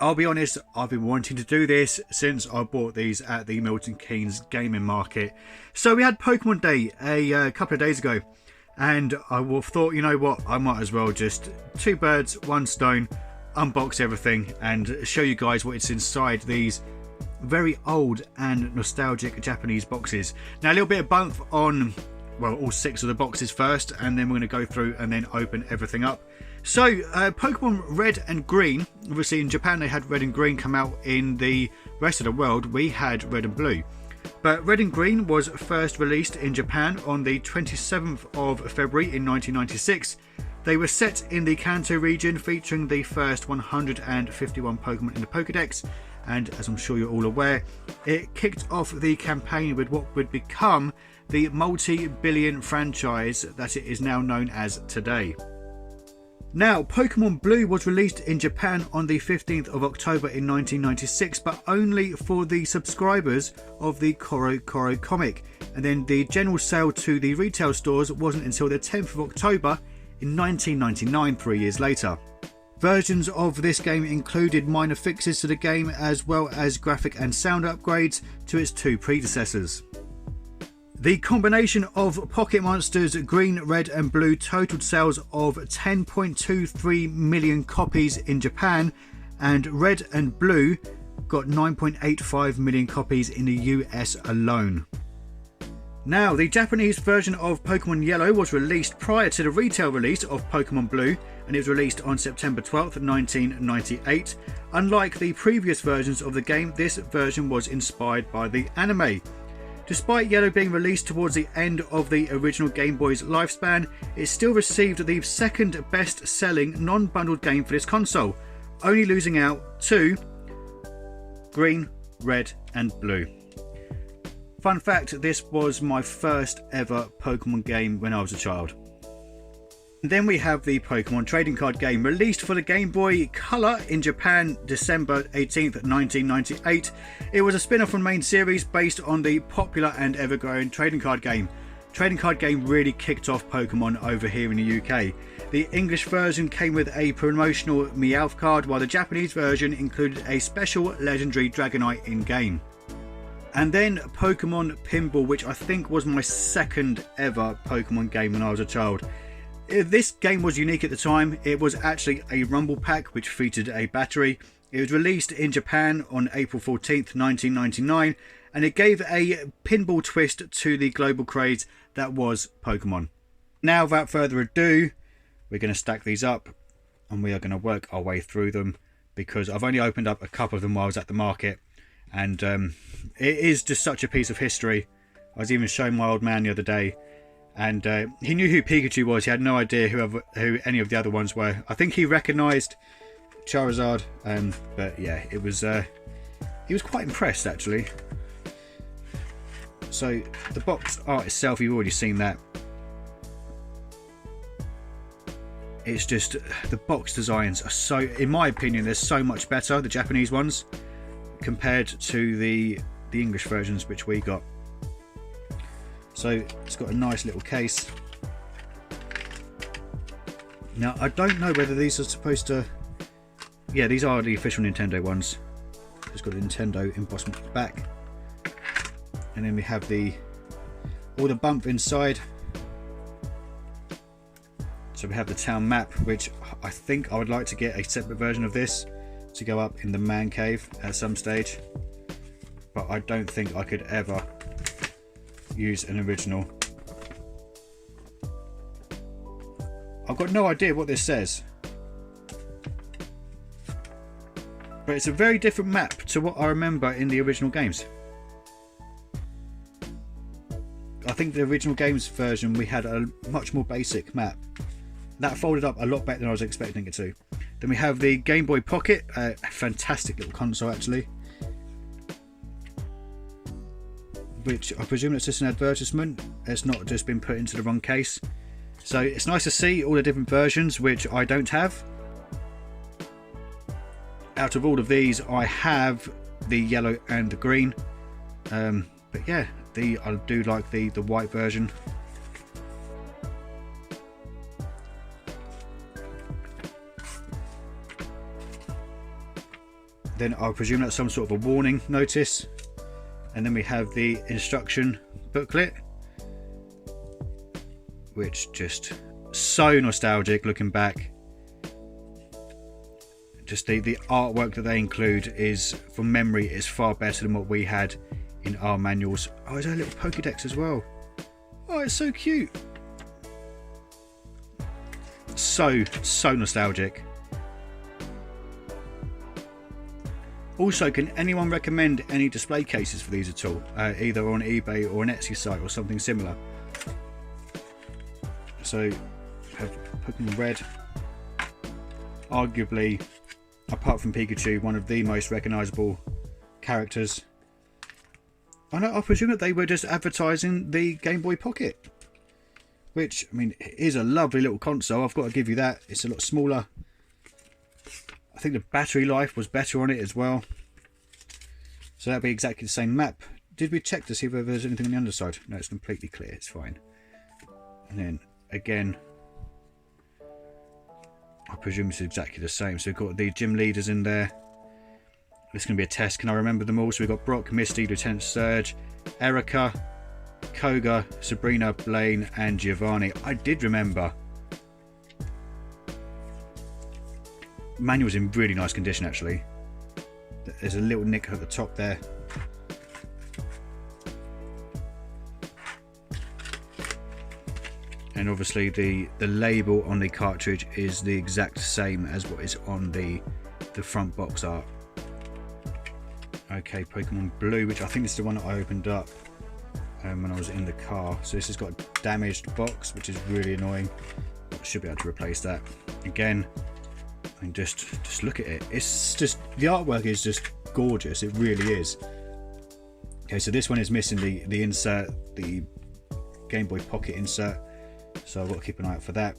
I'll be honest, I've been wanting to do this since I bought these at the Milton Keynes gaming market. So we had Pokemon Day a couple of days ago, and I thought, you know what, I might as well just two birds, one stone, unbox everything and show you guys what it's inside these very old and nostalgic Japanese boxes. Now a little bit of bump on, well, all 6 of the boxes first, and then we're going to go through and then open everything up. So Pokemon Red and Green, obviously in Japan they had Red and Green come out. In the rest of the world we had Red and Blue. But Red and Green was first released in Japan on the 27th of February in 1996. They were set in the Kanto region, featuring the first 151 Pokemon in the Pokédex, and as I'm sure you're all aware, it kicked off the campaign with what would become the multi-billion franchise that it is now known as today. Now, Pokemon Blue was released in Japan on the 15th of October in 1996, but only for the subscribers of the Koro Koro comic, and then the general sale to the retail stores wasn't until the 10th of October in 1999, 3 years later. Versions of this game included minor fixes to the game as well as graphic and sound upgrades to its 2 predecessors. The combination of Pocket Monsters Green, Red and Blue totaled sales of 10.23 million copies in Japan, and Red and Blue got 9.85 million copies in the US alone. Now, the Japanese version of Pokemon Yellow was released prior to the retail release of Pokemon Blue, and it was released on September 12th, 1998. Unlike the previous versions of the game, this version was inspired by the anime. Despite Yellow being released towards the end of the original Game Boy's lifespan, it still received the second best selling non-bundled game for this console, only losing out to Green, Red and Blue. Fun fact, this was my first ever Pokemon game when I was a child. Then we have the Pokemon trading card game, released for the Game Boy Color in Japan December 18th, 1998. It was a spin-off from the main series based on the popular and ever-growing trading card game. Trading card game really kicked off Pokemon over here in the UK. The English version came with a promotional Meowth card, while the Japanese version included a special legendary Dragonite in-game. And then Pokemon Pinball, which I think was my second ever Pokemon game when I was a child. This game was unique at the time. It was actually a rumble pack which featured a battery. It was released in Japan on April 14th, 1999, and it gave a pinball twist to the global craze that was Pokemon. Now, without further ado, we're going to stack these up and we are going to work our way through them, because I've only opened up a couple of them while I was at the market, and it is just such a piece of history. I was even showing my old man the other day, and he knew who Pikachu was. He had no idea who any of the other ones were. I think he recognised Charizard, but yeah, it was he was quite impressed actually. So the box art itself, you've already seen that. It's just, the box designs are so, in my opinion, they're so much better, the Japanese ones, compared to the English versions which we got. So it's got a nice little case. Now I don't know whether these are supposed to, yeah, these are the official Nintendo ones. It's got a Nintendo embossment at the back, and then we have all the bump inside. So we have the town map, which I think I would like to get a separate version of this to go up in the man cave at some stage, but I don't think I could ever use an original. I've got no idea what this says, but it's a very different map to what I remember in the original games. I think the original games version, we had a much more basic map that folded up a lot better than I was expecting it to. Then we have the Game Boy Pocket, a fantastic little console actually, which I presume it's just an advertisement. It's not just been put into the wrong case. So it's nice to see all the different versions, which I don't have. Out of all of these, I have the yellow and the green. But yeah, I do like the white version. Then I presume that's some sort of a warning notice. And then we have the instruction booklet, which just so nostalgic looking back. Just the artwork that they include is, from memory, is far better than what we had in our manuals. Oh, there's a little Pokédex as well. Oh, it's so cute. So nostalgic. Also, can anyone recommend any display cases for these at all? Either on eBay or an Etsy site or something similar. So, we have Pokémon Red. Arguably, apart from Pikachu, one of the most recognisable characters. I presume that they were just advertising the Game Boy Pocket. Which, I mean, it is a lovely little console. I've got to give you that. It's a lot smaller. I think the battery life was better on it as well. So that'd be exactly the same map. Did we check to see whether there's anything on the underside? No, it's completely clear. It's fine. And then, again, I presume it's exactly the same. So we've got the gym leaders in there. This is going to be a test. Can I remember them all? So we've got Brock, Misty, Lieutenant Surge, Erica, Koga, Sabrina, Blaine and Giovanni. I did remember. Manual's in really nice condition actually. There's a little nick at the top there. And obviously the label on the cartridge is the exact same as what is on the front box art. Okay, Pokemon Blue, which I think this is the one that I opened up when I was in the car. So this has got a damaged box, which is really annoying. I should be able to replace that. Again, I mean, just look at it. It's just, the artwork is just gorgeous. It really is. Okay, so this one is missing the insert, the Game Boy Pocket insert. So I've got to keep an eye out for that.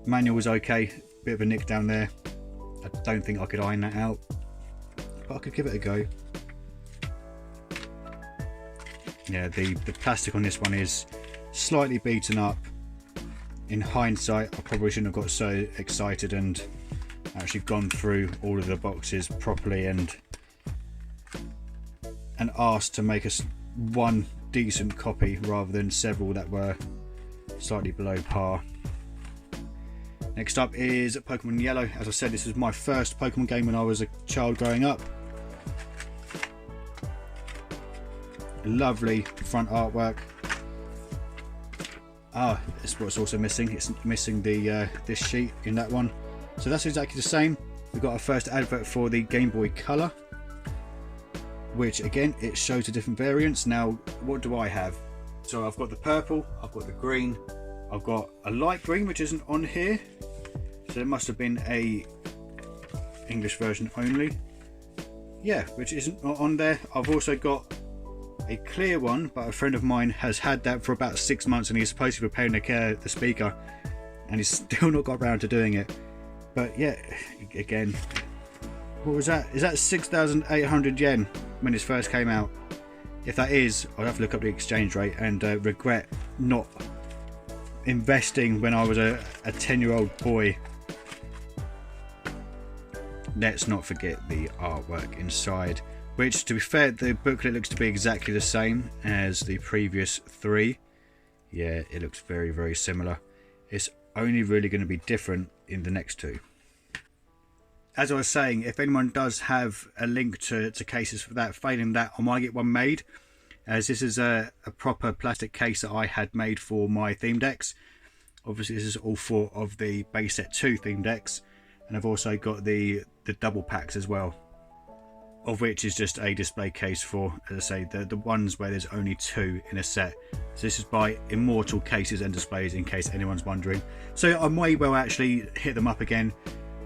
Manual was okay. Bit of a nick down there. I don't think I could iron that out, but I could give it a go. Yeah, the plastic on this one is slightly beaten up. In hindsight, I probably shouldn't have got so excited and actually gone through all of the boxes properly and asked to make us one decent copy rather than several that were slightly below par. Next up is Pokémon Yellow. As I said, this was my first Pokémon game when I was a child growing up. Lovely front artwork. Ah, that's what's also missing. It's missing the this sheet in that one. So that's exactly the same. We've got our first advert for the Game Boy Color, which again, it shows the different variants. Now, what do I have? So I've got the purple, I've got the green, I've got a light green, which isn't on here. So there must have been a English version only. Yeah, which isn't on there. I've also got a clear one, but a friend of mine has had that for about 6 months and he's supposed to be repairing the speaker and he's still not got around to doing it. But yeah, again, what was that? Is that 6,800 yen when this first came out? If that is, I'll have to look up the exchange rate and regret not investing when I was a 10-year-old boy. Let's not forget the artwork inside, which, to be fair, the booklet looks to be exactly the same as the previous three. Yeah, it looks very, very similar. It's only really going to be different in the next two. As I was saying, if anyone does have a link to cases for that, failing that, I might get one made, as this is a proper plastic case that I had made for my theme decks. Obviously, this is all 4 of the base set 2 theme decks, and I've also got the double packs as well, of which is just a display case for, as I say, the ones where there's only 2 in a set. So this is by Immortal Cases and Displays, in case anyone's wondering. So I may well actually hit them up again,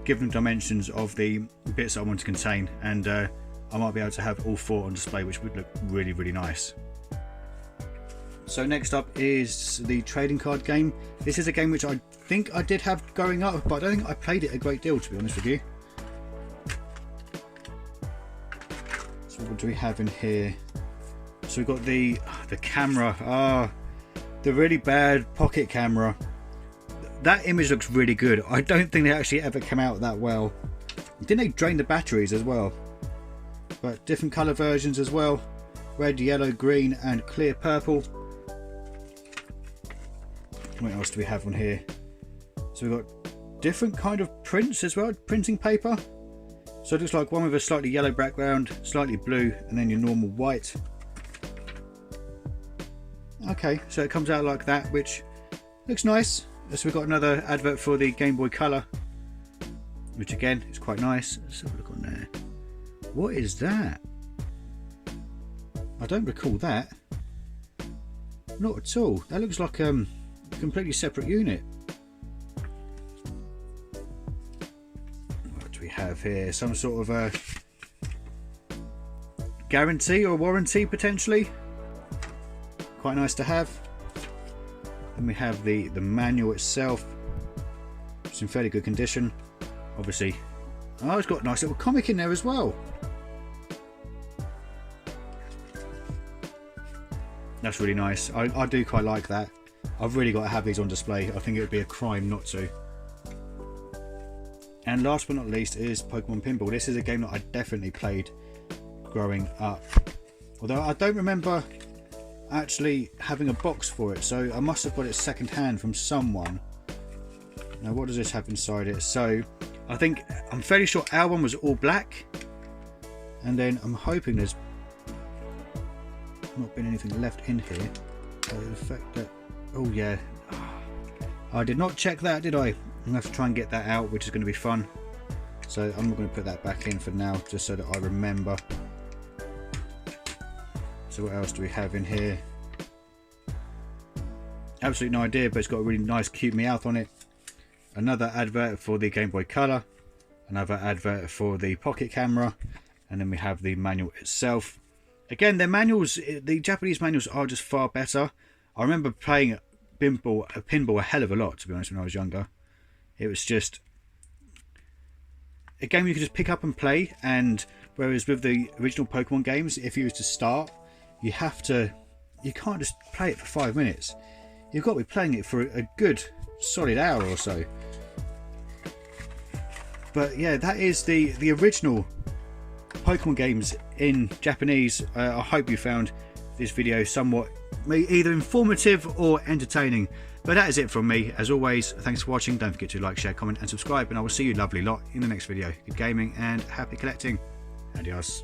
give them dimensions of the bits I want to contain, and I might be able to have all 4 on display, which would look really, really nice. So next up is the trading card game. This is a game which I think I did have growing up, but I don't think I played it a great deal, to be honest with you. So what do we have in here? So we've got the camera. The really bad pocket camera. That image looks really good. I don't think they actually ever came out that well. Didn't they drain the batteries as well? but different colour versions as well. Red, yellow, green and clear purple. What else do we have on here? So we've got different kind of prints as well, printing paper. So it looks like one with a slightly yellow background, slightly blue, and then your normal white. Okay, so it comes out like that, which looks nice. So we've got another advert for the Game Boy Color, which again is quite nice. Let's have a look on there. What is that? I don't recall that. Not at all. That looks like a completely separate unit. What do we have here? Some sort of a guarantee or warranty potentially. Quite nice to have. Then we have the manual itself. It's in fairly good condition. Obviously. Oh, it's got a nice little comic in there as well. That's really nice. I do quite like that. I've really got to have these on display. I think it would be a crime not to. And last but not least is Pokemon Pinball. This is a game that I definitely played growing up. Although I don't remember actually having a box for it. So I must have got it second hand from someone. Now what does this have inside it? So I'm fairly sure our one was all black. And then I'm hoping there's not been anything left in here. So the fact that, oh yeah, I did not check that, did I? I'm gonna have to try and get that out, which is going to be fun. So I'm not going to put that back in for now, just so that I remember. So what else do we have in here? Absolutely no idea, but it's got a really nice cute Meowth on it. Another advert for the Game Boy Color, another advert for the pocket camera, and then we have the manual itself. Again, their manuals, the Japanese manuals are just far better. I remember playing pinball a hell of a lot, to be honest, when I was younger. It was just a game you could just pick up and play, and whereas with the original Pokemon games, if you were to start, you can't just play it for 5 minutes. You've got to be playing it for a good solid hour or so. But yeah, that is the original Pokemon games in Japanese. I hope you found this video somewhat either informative or entertaining. But that is it from me. As always, thanks for watching. Don't forget to like, share, comment and subscribe, and I will see you lovely lot in the next video. Good gaming and happy collecting. Adios.